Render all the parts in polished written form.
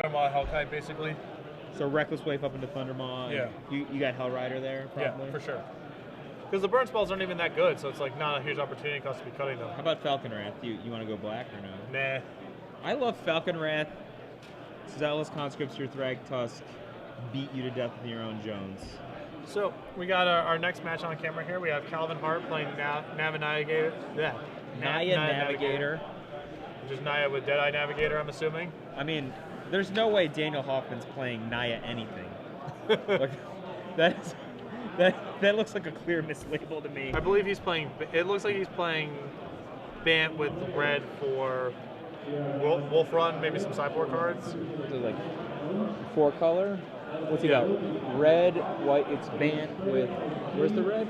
Thundermaw Hellkite, basically. So Reckless Wave up into Thundermaw. Yeah. You got Hellrider there, probably? Yeah, for sure. Because the burn spells aren't even that good, so it's like not a huge opportunity cost to be cutting them. How about Falcon Wrath? You want to go black or no? Nah. I love Falcon Wrath. Zealous Conscripts your Thrag Tusk beat you to death with your own Jones. So we got our next match on camera here. We have Calvin Hart playing Naya Navigator. Yeah. Naya Navigator. Which is Naya with Deadeye Navigator, I'm assuming. I mean, there's no way Daniel Hoffman's playing Naya anything. Like, that looks like a clear mislabel to me. I believe he's playing. It looks like he's playing Bant with red for Wolf Run, maybe some sideboard cards. Is it like 4-color? What's he got? Red, white. It's Bant with. Where's the red?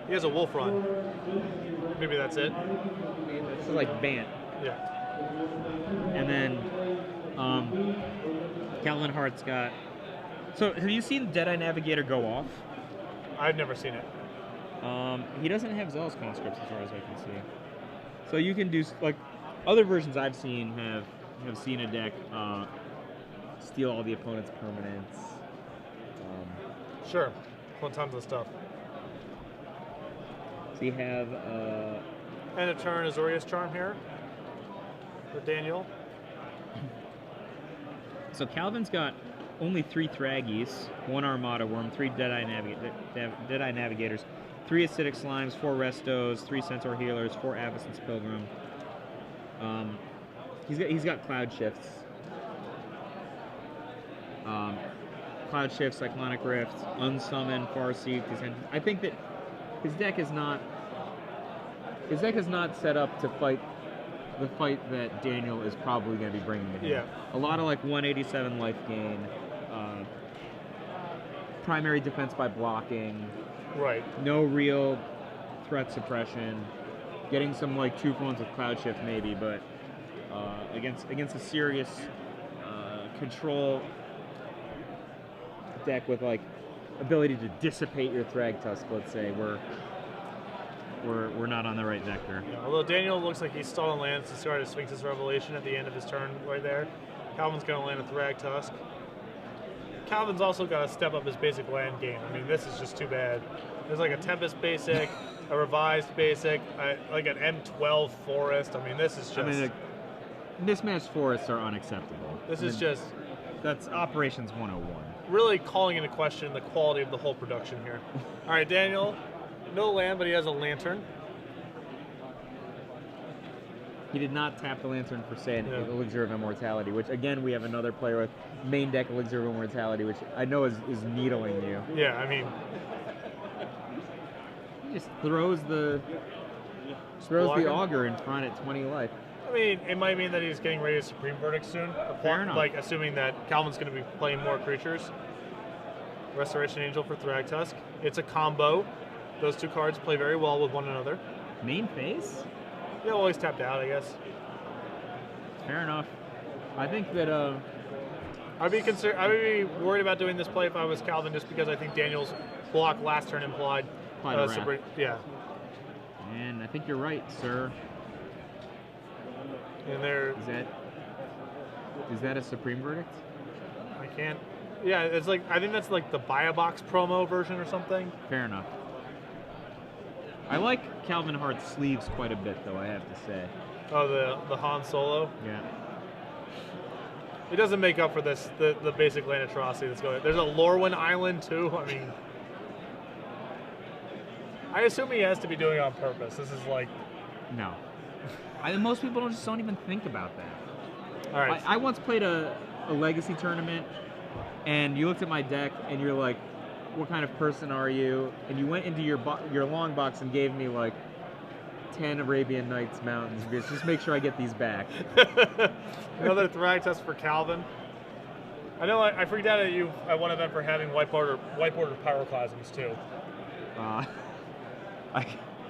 He has a Wolf Run. Maybe that's it. This is like Bant. Yeah. And then Calvin Hart's got. So have you seen Deadeye Navigator go off? I've never seen it. He doesn't have Zealous Conscripts as far as I can see. So you can do like other versions I've seen have seen a deck steal all the opponent's permanents. Sure, well, tons of stuff. So you have and a turn Azorius Charm here for Daniel. So Calvin's got only 3 Thraggies, 1 Armada Worm, 3 Deadeye Navigators, 3 Acidic Slimes, 4 Restos, 3 Centaur Healers, 4 Avacyn's Pilgrim. He's got Cloud Shifts. Cloud Shift, Cyclonic Rift, Unsummon, Farseek. I think that his deck is not set up to fight the fight that Daniel is probably going to be bringing to him. Yeah. A lot of like 187 life gain, primary defense by blocking. Right. No real threat suppression. Getting some like 2-for-1s with Cloud Shift maybe, but against a serious control deck with like ability to dissipate your Thrag Tusk, let's say, we're not on the right vector. Yeah, although Daniel looks like he's stalling lands to start a Sphinx's Revelation at the end of his turn right there. Calvin's going to land a Thrag Tusk. Calvin's also got to step up his basic land game. I mean, this is just too bad. There's like a Tempest basic, a Revised basic, like an M12 Forest. I mean, this is just... I mean, mismatched forests are unacceptable. This is just... That's Operations 101. Really calling into question the quality of the whole production here. All right, Daniel, no land, but he has a Lantern. He did not tap the Lantern for, say, an Elixir of Immortality, which, again, we have another player with main deck Elixir of Immortality, which I know is needling you. Yeah, I mean... He just throws the Augur in front at 20 life. I mean, it might mean that he's getting ready to Supreme Verdict soon. Fair enough. Like, assuming that Calvin's going to be playing more creatures. Restoration Angel for Thrag Tusk. It's a combo. Those 2 cards play very well with one another. Main phase? Yeah, always tapped out, I guess. Fair enough. I think that I'd be worried about doing this play if I was Calvin, just because I think Daniel's block last turn implied. Yeah. And I think you're right, sir. And there. Is that a Supreme Verdict? I can't. Yeah, it's like, I think that's like the Buy a Box promo version or something. Fair enough. I like Calvin Hart's sleeves quite a bit, though, I have to say. Oh, the Han Solo? Yeah. It doesn't make up for this, the basic land atrocity that's going on. There's a Lorwyn Island, too. I mean, I assume he has to be doing it on purpose. This is like... No. Most people just don't even think about that. All right. I once played a Legacy tournament, and you looked at my deck, and you're like, what kind of person are you? And you went into your long box and gave me like 10 Arabian Nights Mountains. Just make sure I get these back. Another Thrag Tusk for Calvin. I know I freaked out at you at one event for having whiteboard pyroclasms too.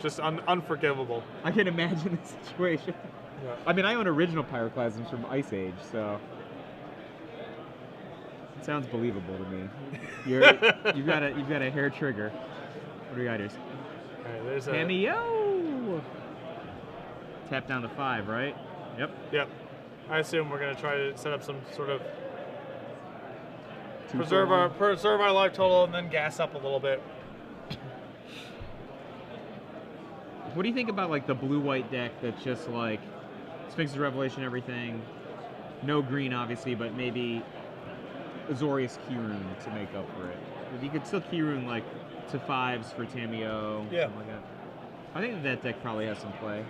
Just unforgivable. I can imagine the situation. Yeah. I mean, I own original pyroclasms from Ice Age, so it sounds believable to me. You've got a hair trigger. What do you got here? All right, there's Cameo. Tap down to 5, right? Yep. Yep. I assume we're gonna try to set up some sort of preserve our life total and then gas up a little bit. What do you think about like the blue-white deck that's just like Sphinx's Revelation, everything? No green, obviously, but maybe Azorius Keyrune to make up for it. You could still Keyrune like to 5s for Tameo, yeah. something like that. I think that deck probably has some play.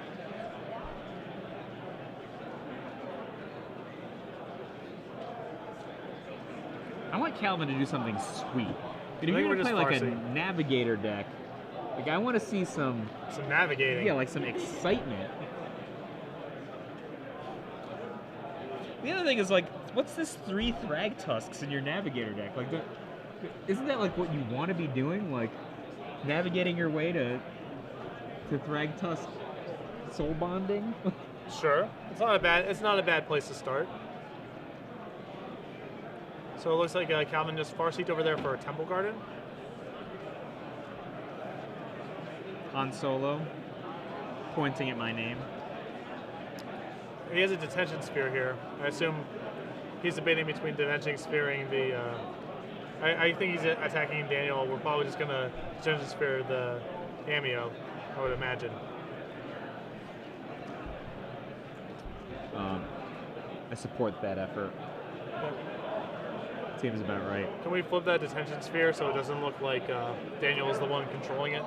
I want Calvin to do something sweet. If you're gonna play like a Navigator deck, like I want to see some navigating. Yeah, like some excitement. The other thing is like, what's this 3 Thrag Tusks in your Navigator deck? Like, isn't that like what you want to be doing? Like, navigating your way to Thrag Tusk soul bonding? Sure, it's not a bad place to start. So it looks like Calvin just Farseeked over there for a Temple Garden. Han Solo, pointing at my name. He has a Detention Sphere here. I assume he's debating between Detention Sphereing the... I think he's attacking Daniel. We're probably just going to Detention Sphere the Cameo, I would imagine. I support that effort. Seems about right. Can we flip that Detention Sphere so it doesn't look like Daniel is the one controlling it?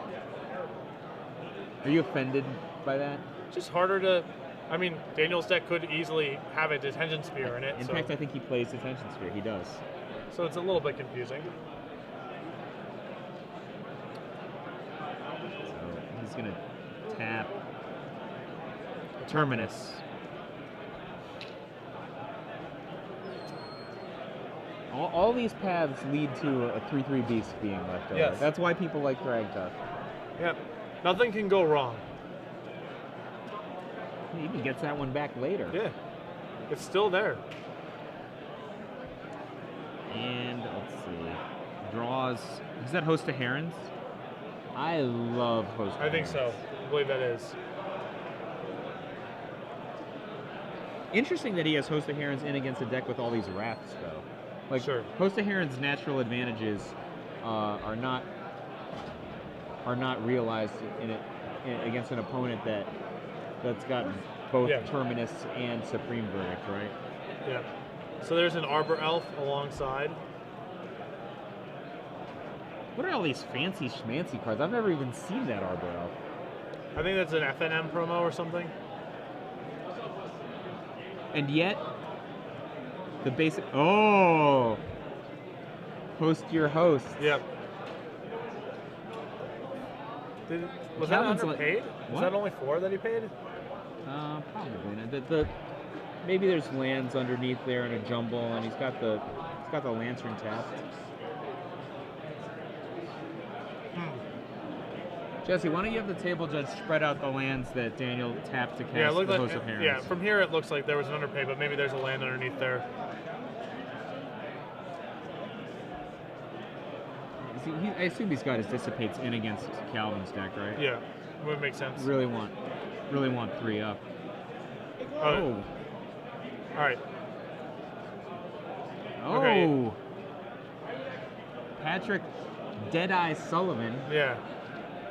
Are you offended by that? Just harder to... I mean, Daniel's deck could easily have a Detention Sphere in it. In fact, I think he plays Detention Sphere. He does. So it's a little bit confusing. So he's going to tap Terminus. All these paths lead to a 3/3 beast being left over. Yes. That's why people like Thragtusk. Yep. Nothing can go wrong. He even gets that one back later. Yeah. It's still there. And let's see. Draws. Is that Host of Herons? I love Host of Herons. I think so. I believe that is. Interesting that he has Host of Herons in against a deck with all these wraths, though. Like, sure. Host of Heron's natural advantages are not realized against an opponent that's got both Terminus and Supreme Verdict, right? Yeah. So there's an Arbor Elf alongside. What are all these fancy schmancy cards? I've never even seen that Arbor Elf. I think that's an FNM promo or something. And yet, the basic... Oh! Host your host. Yep. Was that underpaid? Was that only 4 that he paid? Probably not. Maybe there's lands underneath there in a jumble, and he's got the Lantern tapped. Jesse, why don't you have the table judge spread out the lands that Daniel tapped to cast the Host of Herons? Yeah, from here it looks like there was an underpay, but maybe there's a land underneath there. See, I assume he's got his Dissipates in against Calvin's deck, right? Yeah, would make sense. Really want 3 up. Oh. All right. Oh. Okay. Patrick Deadeye Sullivan. Yeah.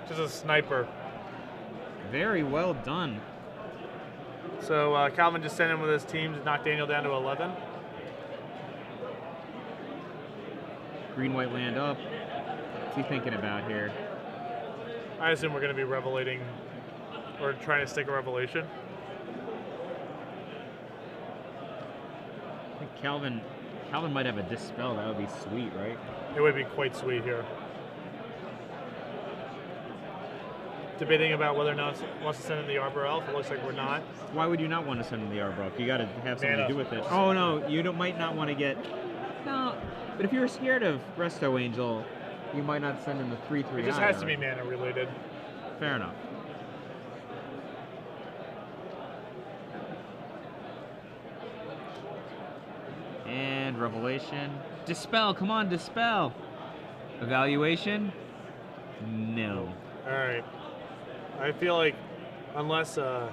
Just a sniper. Very well done. So Calvin just sent him with his team to knock Daniel down to 11. Green-white land up. What's he thinking about here? I assume we're going to be revelating or trying to stick a revelation. I think Calvin might have a Dispel. That would be sweet, right? It would be quite sweet here. Debating about whether or not wants to send in the Arbor Elf. It looks like we're not. Why would you not want to send in the Arbor Elf? You got to have something to do with it. Just oh no, you might not want to get. No, but if you're scared of Resto Angel, you might not send in the 3/3. It just has to be mana related. Fair enough. And Revelation. Dispel, come on, Dispel. Evaluation? No. All right. I feel like unless, I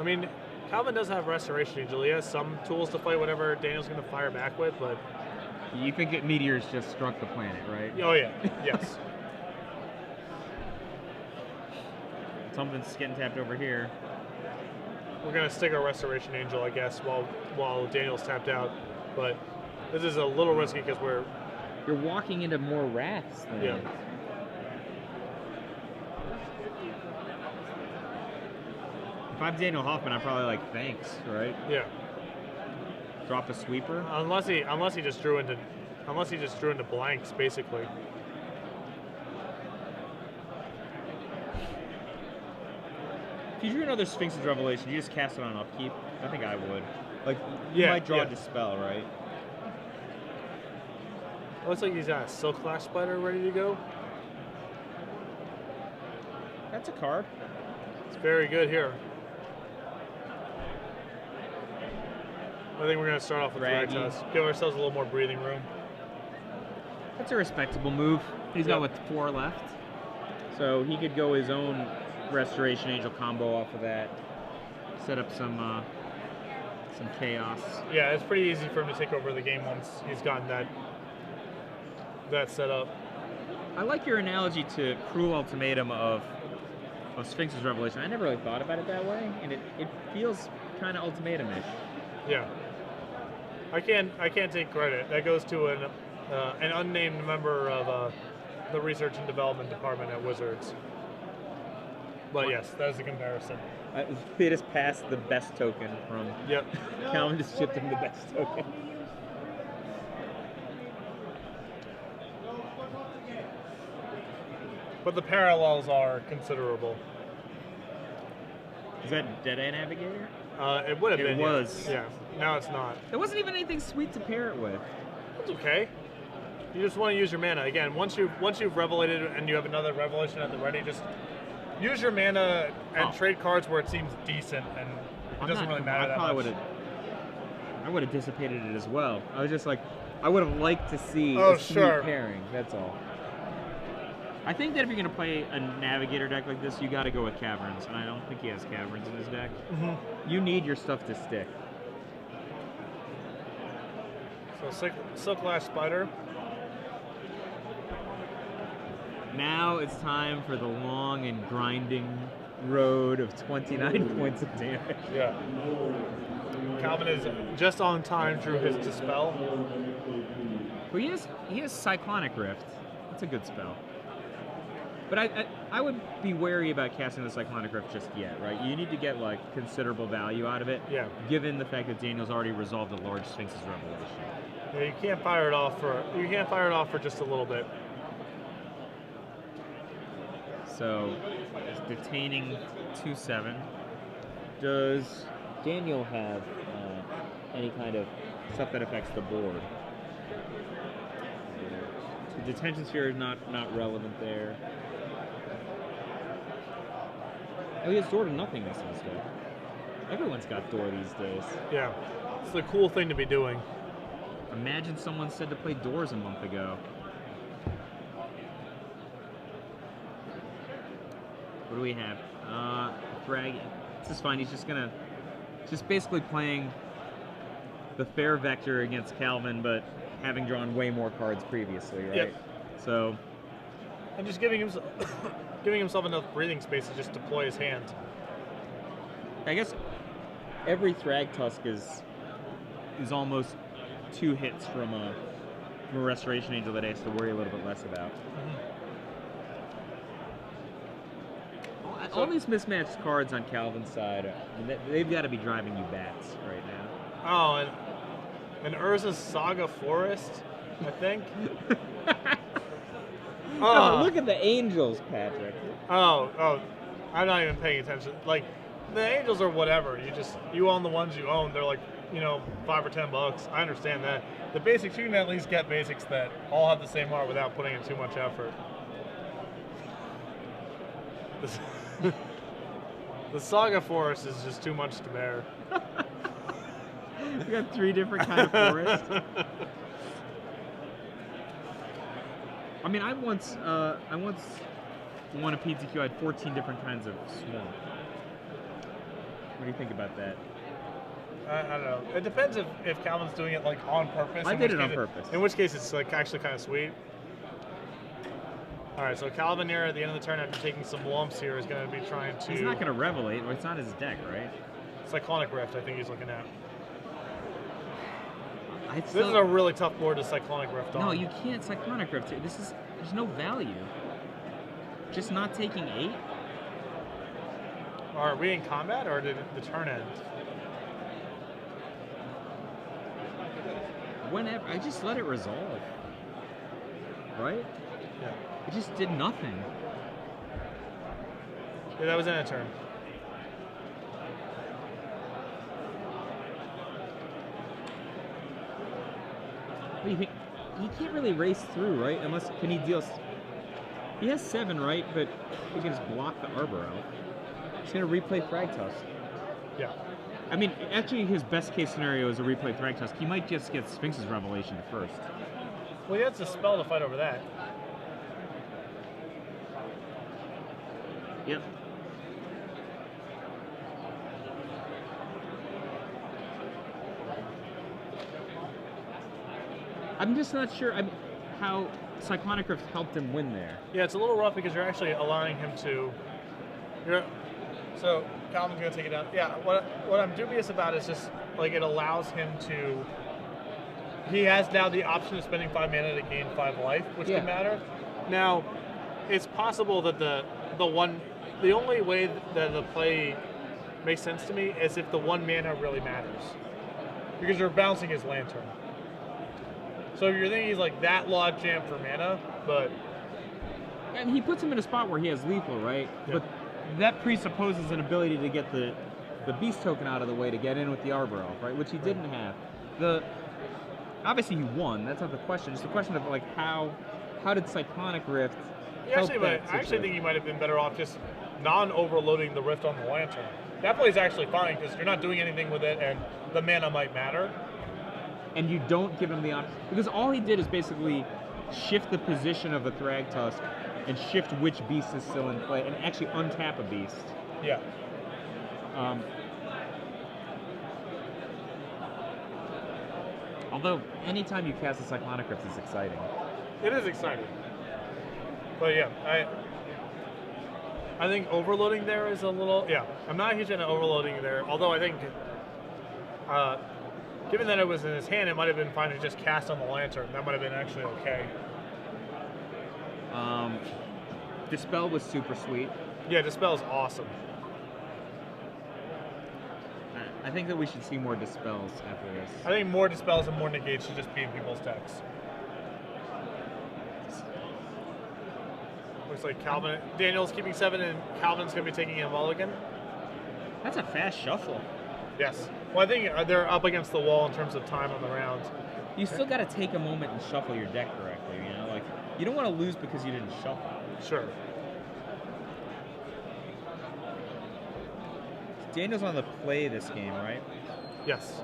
mean, Calvin does have Restoration Angel. He has some tools to fight whatever Daniel's going to fire back with, but You think that meteors just struck the planet, right? Oh yeah, yes. Something's getting tapped over here. We're gonna stick our Restoration Angel, I guess, while Daniel's tapped out. But this is a little risky because You're walking into more wraths. Then. Yeah. If I'm Daniel Hoffman, I'm probably like, thanks, right? Yeah. Drop a sweeper. Unless he just drew into blanks, basically. If you drew another Sphinx's Revelation, you just cast it on upkeep. I think I would. Like, you might draw a Dispel, right? Looks like he's got a Silk Flash Spider ready to go. That's a card. It's very good here. I think we're going to start off with Ragtusk. Give ourselves a little more breathing room. That's a respectable move. He's got, what, 4 left? So he could go his own Restoration Angel combo off of that. Set up some chaos. Yeah, it's pretty easy for him to take over the game once he's gotten that set up. I like your analogy to Cruel Ultimatum of Sphinx's Revelation. I never really thought about it that way, and it feels kind of ultimatum-ish. Yeah. I can't take credit. That goes to an unnamed member of the research and development department at Wizards. But yes, that is the comparison. They just passed the best token from. Yep. Calvin just shipped him the best token. But the parallels are considerable. Is that Deadeye Navigator? It would have been. It was. Yeah. Now it's not. There wasn't even anything sweet to pair it with. It's okay. You just want to use your mana. Again, once you've revelated and you have another revelation at the ready, just use your mana and trade cards where it seems decent, and it doesn't really matter that much. I would have dissipated it as well. I was just like, I would have liked to see a sweet pairing. That's all. I think that if you're going to play a Navigator deck like this, you got to go with Caverns, and I don't think he has Caverns in his deck. Mm-hmm. You need your stuff to stick. So Silk Lash Spider. Now it's time for the long and grinding road of 29 points of damage. Yeah. Calvin is just on time through his Dispel. Well, he has Cyclonic Rift. That's a good spell. But I would be wary about casting the Cyclonic Rift just yet, right? You need to get like considerable value out of it. Yeah. Given the fact that Daniel's already resolved a large Sphinx's Revelation. Yeah, you can't fire it off for just a little bit. So, detaining 2/7. Does Daniel have any kind of stuff that affects the board? The Detention Sphere is not relevant there. Oh, he has Door to Nothingness instead. Everyone's got Door these days. Yeah, it's the cool thing to be doing. Imagine someone said to play Doors a month ago. What do we have? Frag. This is fine. He's just basically playing the fair vector against Calvin, but having drawn way more cards previously, right? Yep. So. And just giving himself enough breathing space to just deploy his hand. I guess every Thragtusk is almost 2 hits from a Restoration Angel that he has to worry a little bit less about. All these mismatched cards on Calvin's side, they've got to be driving you bats right now. Oh, and Urza's Saga Forest, I think. Oh, look at the Angels, Patrick. Oh, I'm not even paying attention. Like, the Angels are whatever. You own the ones you own. They're like, $5 or $10. I understand that. The basics, you can at least get basics that all have the same art without putting in too much effort. The Saga Forest is just too much to bear. We got 3 different kind of forests. I mean, I once won a PTQ. I had 14 different kinds of swamp. What do you think about that? I don't know. It depends if Calvin's doing it like on purpose. I did it on purpose. In which case, it's like actually kind of sweet. All right, so Calvin here at the end of the turn, after taking some lumps here, is going to be trying to. He's not going to revelate. Well, it's not his deck, right? Cyclonic Rift, I think he's looking at. This is a really tough board to Cyclonic Rift on. No, you can't Cyclonic Rift. There's no value. Just not taking 8. Are we in combat, or did the turn end? Whenever I just let it resolve, right? Yeah. It just did nothing. Yeah, that was in a turn. What do you think? He can't really race through, right? Unless, can he deal? He has 7, right? But he can just block the Arbor out. He's gonna replay Thragtusk. Yeah. I mean, actually, his best case scenario is a replay Thragtusk. He might just get Sphinx's Revelation first. Well, he has a spell to fight over that. Yep. I'm just not sure how Cyclonic Rift helped him win there. Yeah, it's a little rough because you're actually allowing him to. So Calvin's gonna take it down. Yeah, what I'm dubious about is just like it allows him to. He has now the option of spending 5 mana to gain 5 life, which can matter. Now, it's possible that the only way that the play makes sense to me is if the 1 mana really matters, because you're bouncing his Lantern. So if you're thinking he's like that log jam for mana, but and he puts him in a spot where he has lethal, right? Yeah. But that presupposes an ability to get the beast token out of the way to get in with the Arbor Elf, right? Which he didn't have. Obviously he won. That's not the question. It's the question of like how did Cyclonic Rift help I actually think he might have been better off just non-overloading the Rift on the Lantern. That play is actually fine because you're not doing anything with it, and the mana might matter. And you don't give him the option because all he did is basically shift the position of the Thragtusk and shift which beast is still in play and actually untap a beast. Yeah. Although anytime you cast a Cyclonic Rift is exciting. It is exciting. But yeah, I think overloading there is a little. Yeah, I'm not a huge fan of overloading there. Although I think, given that it was in his hand, it might have been fine to just cast on the Lantern. That might have been actually okay. Dispel was super sweet. Yeah, Dispel is awesome. I think that we should see more Dispels after this. I think more Dispels and more Negates should just be in people's decks. Looks like Daniel's keeping 7 and Calvin's going to be taking a mulligan. That's a fast shuffle. Yes. Well, I think they're up against the wall in terms of time on the round. You still got to take a moment and shuffle your deck correctly, you know? Like, you don't want to lose because you didn't shuffle. Sure. Daniel's on the play this game, right? Yes.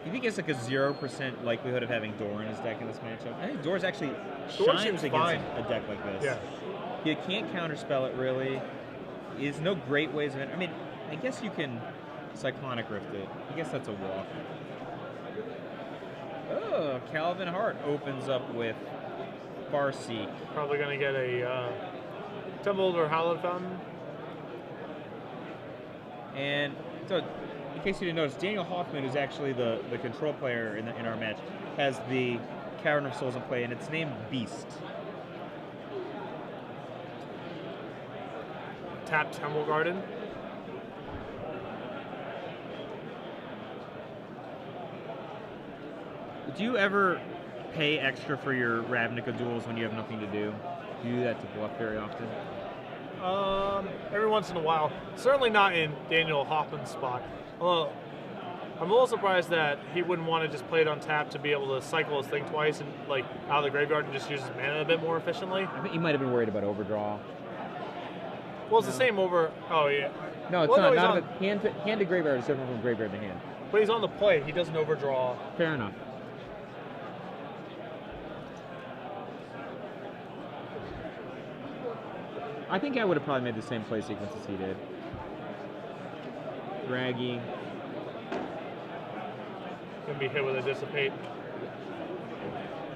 You think it's like a 0% likelihood of having Door in his deck in this matchup? I think Door's actually shines against a deck like this. Yeah. You can't counterspell it really. There's no great ways of it. I mean, I guess you can Cyclonic Rift it. I guess that's a walk. Oh, Calvin Hart opens up with Farseek. Probably going to get a Tumbled or Hallowed Fountain. And so, in case you didn't notice, Daniel Hoffman, who's actually the control player in our match, has the Cavern of Souls in play, and it's named Beast. Tap Temple Garden. Do you ever pay extra for your Ravnica duels when you have nothing to do? Do you do that to bluff very often? Every once in a while. Certainly not in Daniel Hoffman's spot. Although, I'm a little surprised that he wouldn't want to just play it on tap to be able to cycle his thing twice and like out of the graveyard and just use his mana a bit more efficiently. I think he might have been worried about overdraw. Well, it's the same over. Oh yeah. No, it's not. Hand to graveyard is different from graveyard to hand. But he's on the play. He doesn't overdraw. Fair enough. I think I would have probably made the same play sequence as he did. Draggy. Gonna be hit with a dissipate.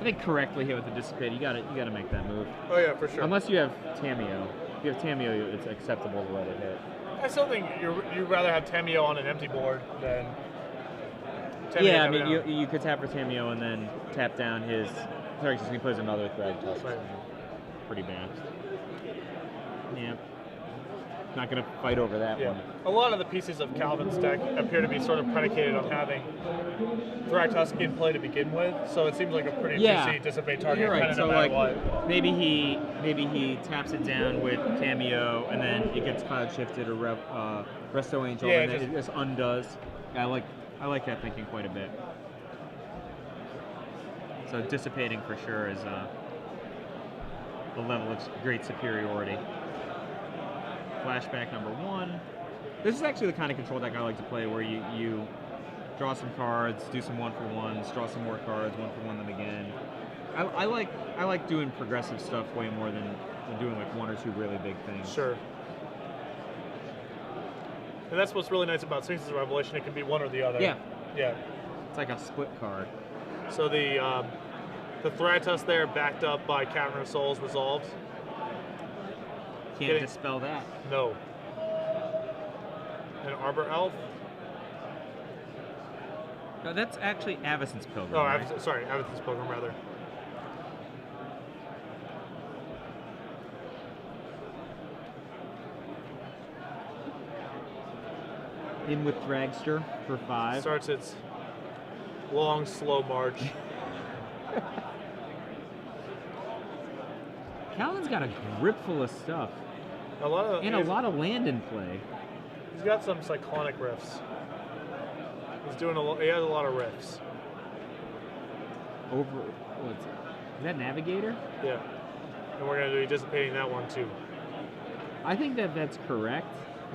I think correctly hit with the dissipate. You gotta make that move. Oh yeah, for sure. Unless you have Tamiyo. If you have Tamiyo, it's acceptable to let it hit. I still think you'd rather have Tamiyo on an empty board than. Tamiyo Yeah, I coming mean, out. you could tap for Tamiyo and then tap down his. Sorry, he plays another Thrag Tusk. Right. Pretty bad. Yeah. Not gonna fight over that Yeah. one. A lot of the pieces of Calvin's deck appear to be sort of predicated on having Thragtusk in play to begin with, so it seems like a pretty juicy dissipate target. You're right. Kind of So no matter like what. maybe he taps it down with Tamiyo and then it gets cloud shifted or Resto Angel Yeah, and then it just undoes. I like that thinking quite a bit. So dissipating for sure is a level of great superiority. Flashback number 1. This is actually the kind of control deck I like to play, where you draw some cards, do some 1-for-1s, draw some more cards, 1-for-1 them again. I like doing progressive stuff way more than doing like 1 or 2 really big things. Sure. And that's what's really nice about Sphinx's Revelation. It can be one or the other. Yeah. Yeah. It's like a split card. So the Thragtusk there, backed up by Cavern of Souls, resolved. Can't dispel that. No. An Arbor Elf. No, that's actually Avacyn's Pilgrim. Oh, right? sorry, Avacyn's Pilgrim, rather. In with Dragster for 5. Starts its long, slow march. Calvin's got a grip full of stuff. A lot of land in play. He's got some cyclonic riffs. He has a lot of riffs. Is that Navigator? Yeah. And we're going to be dissipating that one too. I think that's correct,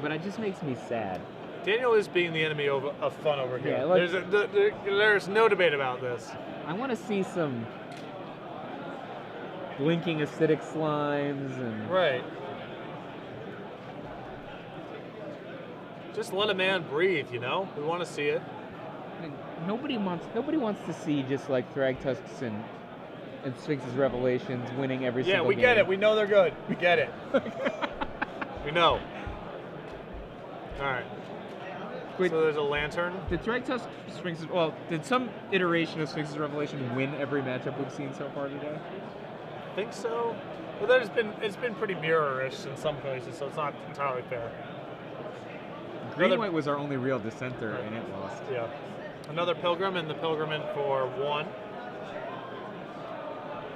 but it just makes me sad. Daniel is being the enemy of fun over here. Yeah, like, there's no debate about this. I want to see some blinking acidic slimes and Right. Just let a man breathe, you know? We want to see it. I mean, nobody wants to see just like Thragtusks and Sphinx's Revelations winning every single game. Yeah, we get it. We know they're good. We get it. We know. All right. Wait, So there's a lantern. did Thragtusk Sphinx's did some iteration of Sphinx's Revelation win every matchup we've seen so far today? I think so. But it's been pretty mirror-ish in some places, so it's not entirely fair. Green-White was our only real dissenter, and it lost. Yeah. Another Pilgrim, and the Pilgrim in for 1.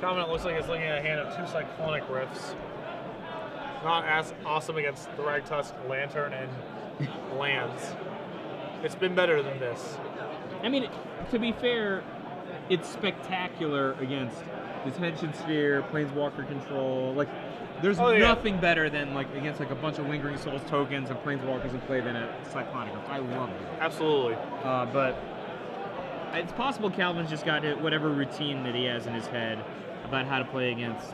Comment looks like it's looking at a hand of 2 Cyclonic Riffs. Not as awesome against the Thragtusk, Lantern, and lands. It's been better than this. I mean, to be fair, it's spectacular against Detention Sphere, Planeswalker Control. Like, there's nothing better than like against like a bunch of Lingering Souls tokens and Planeswalkers in play than a Cyclonic. I love it. Absolutely. But it's possible Calvin's just got whatever routine that he has in his head about how to play against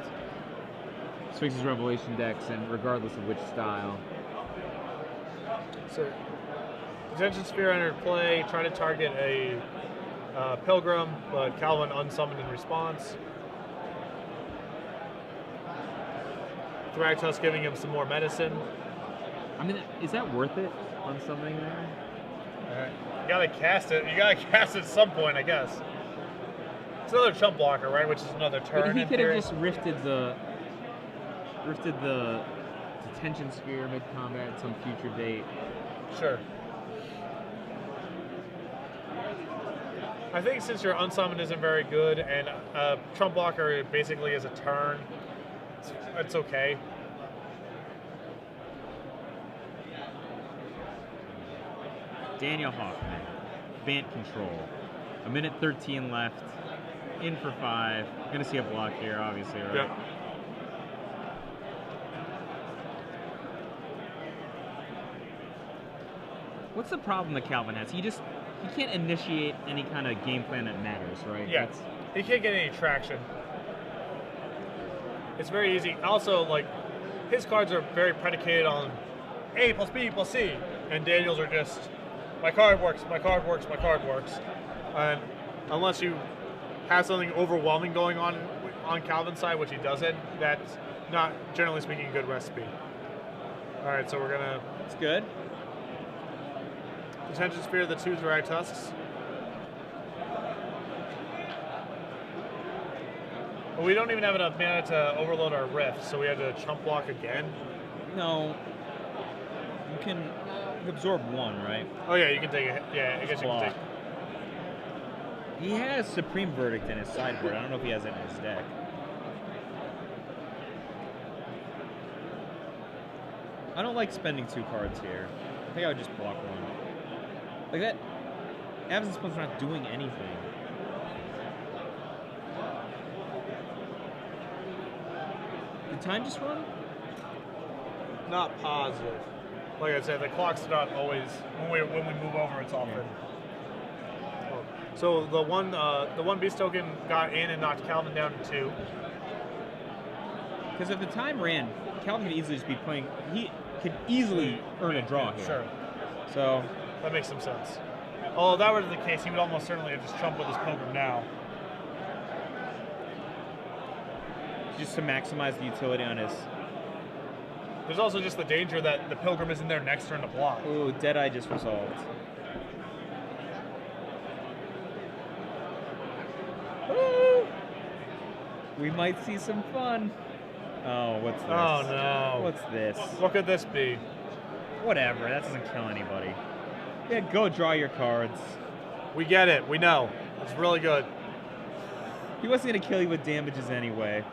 Sphinx's Revelation decks, and regardless of which style. So, Detention Sphere entered play, trying to target a Pilgrim, but Calvin unsummoned in response. Thragtusk giving him some more medicine. I mean, is that worth it on something there? Alright. You gotta cast it. You gotta cast it at some point, I guess. It's another chump blocker, right? Which is another turn. But he in could have theory. just rifted the Detention Sphere mid-combat at some future date. Sure. I think since your unsummoned isn't very good, and Trump Blocker basically is a turn, it's okay. Daniel Hoffman, Bant Control. 1:13 left. In for 5. Gonna see a block here, obviously, right? Yep. What's the problem that Calvin has? He can't initiate any kind of game plan that matters, right? Yeah. He can't get any traction. It's very easy. Also, like, his cards are very predicated on A plus B plus C, and Daniel's are just, my card works, my card works, my card works. And unless you have something overwhelming going on Calvin's side, which he doesn't, that's not, generally speaking, a good recipe. All right, so we're going to... It's good. Detention Sphere, the 2 Drag Tusks. But we don't even have enough mana to overload our Rift, so we have to chump block again. No. You can absorb 1, right? Oh yeah, you can take it. Yeah, I guess you can take it. He has Supreme Verdict in his sideboard. I don't know if he has it in his deck. I don't like spending 2 cards here. I think I would just block 1. Like that, Absence Punch not doing anything. Did time just run? Not positive. Like I said, the clock's not always when we move over. It's often. Yeah. So the one beast token got in and knocked Calvin down to 2. Because if the time ran, Calvin could easily just be playing. He could easily earn a draw here. Sure. So that makes some sense. Although if that were the case, he would almost certainly have just trumped with his Pilgrim now. Just to maximize the utility on his. There's also just the danger that the Pilgrim is in there next turn to block. Ooh, Deadeye just resolved. Woo! We might see some fun. Oh, what's this? Oh no. What's this? What could this be? Whatever, that doesn't kill anybody. Yeah, go draw your cards. We get it, we know. It's really good. He wasn't gonna kill you with damages anyway.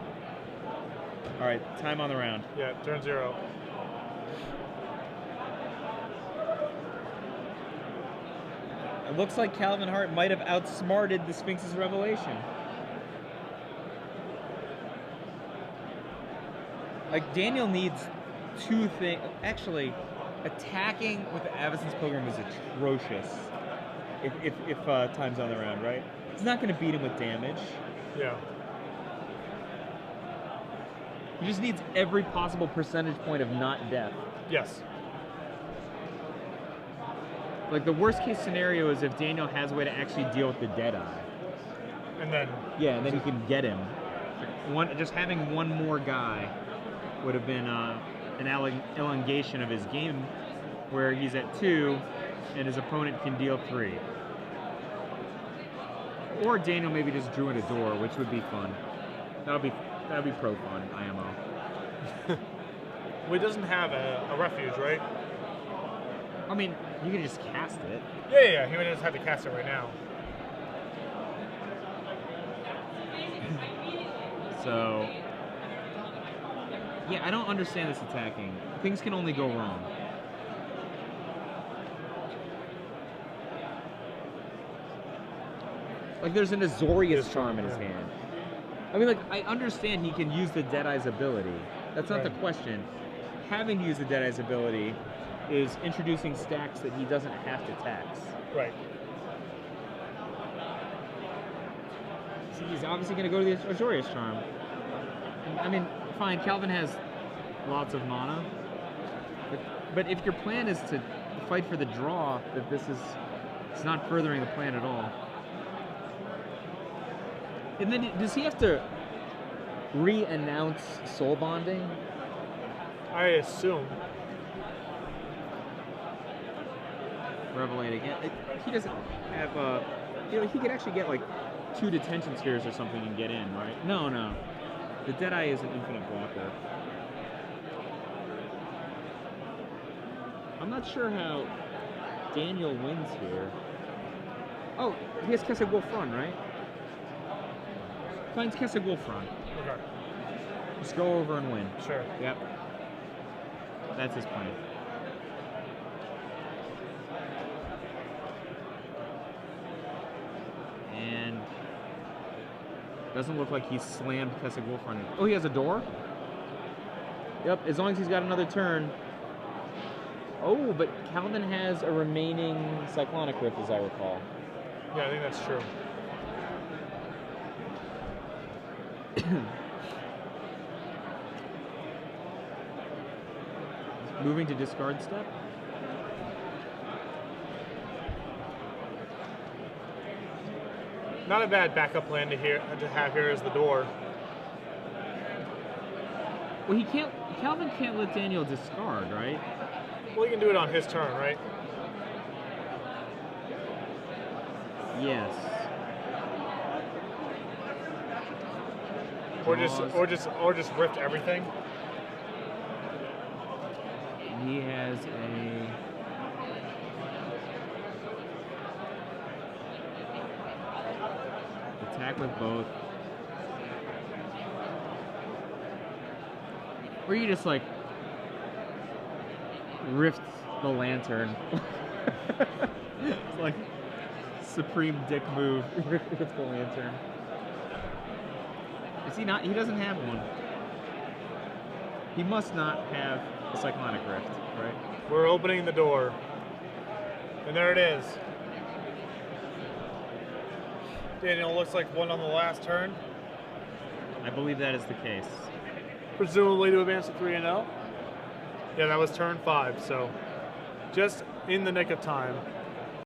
Alright, time on the round. Yeah, turn 0. It looks like Calvin Hart might have outsmarted the Sphinx's Revelation. Like, Daniel needs 2 things. Actually, attacking with the Avacyn's Pilgrim is atrocious. If time's on the round, right? It's not going to beat him with damage. Yeah. He just needs every possible percentage point of not death. Yes. Like, the worst case scenario is if Daniel has a way to actually deal with the Deadeye. And then... Yeah, and then he can get him. Just having 1 more guy would have been an elongation of his game where he's at 2 and his opponent can deal 3. Or Daniel maybe just drew in a door, which would be fun. That'd be pro fun, IMO. Well, he doesn't have a refuge, right? I mean, you can just cast it. Yeah, he would just have to cast it right now. So, yeah, I don't understand this attacking. Things can only go wrong. Like, there's an Azorius Charm in his hand. I mean, like, I understand he can use the Deadeye's ability. That's not the question. Having to use the Deadeye's ability is introducing stacks that he doesn't have to tax. Right. See, he's obviously going to go to the Azorius Charm. I mean, fine, Calvin has lots of mana. But if your plan is to fight for the draw, that it's not furthering the plan at all. And then, does he have to re-announce soul bonding? I assume. Revelate again. He doesn't have he could actually get like 2 detention spheres or something and get in, right? No. The Deadeye is an infinite blocker. I'm not sure how Daniel wins here. Oh, he has Kesed Wolfrun, right? Finds Kesed Wolfrun. Okay. Just go over and win. Sure. Yep. That's his plan. And doesn't look like he's slammed Kesed Wolfrun. Oh, he has a door? Yep, as long as he's got another turn. Oh, but Calvin has a remaining Cyclonic Rift, as I recall. Yeah, I think that's true. Moving to discard step. Not a bad backup plan to have here is the door. Well, he can't. Calvin can't let Daniel discard, right? Well, he can do it on his turn, right? Yes. Or just rift everything. He has a. Attack with both. Or you just like rift the lantern. It's like supreme dick move. Rift the lantern. Is he not? He doesn't have one. He must not have a cyclonic rift, right? We're opening the door. And there it is. Daniel looks like one on the last turn. I believe that is the case. Presumably to advance to 3-0. Yeah, that was turn 5, so just in the nick of time.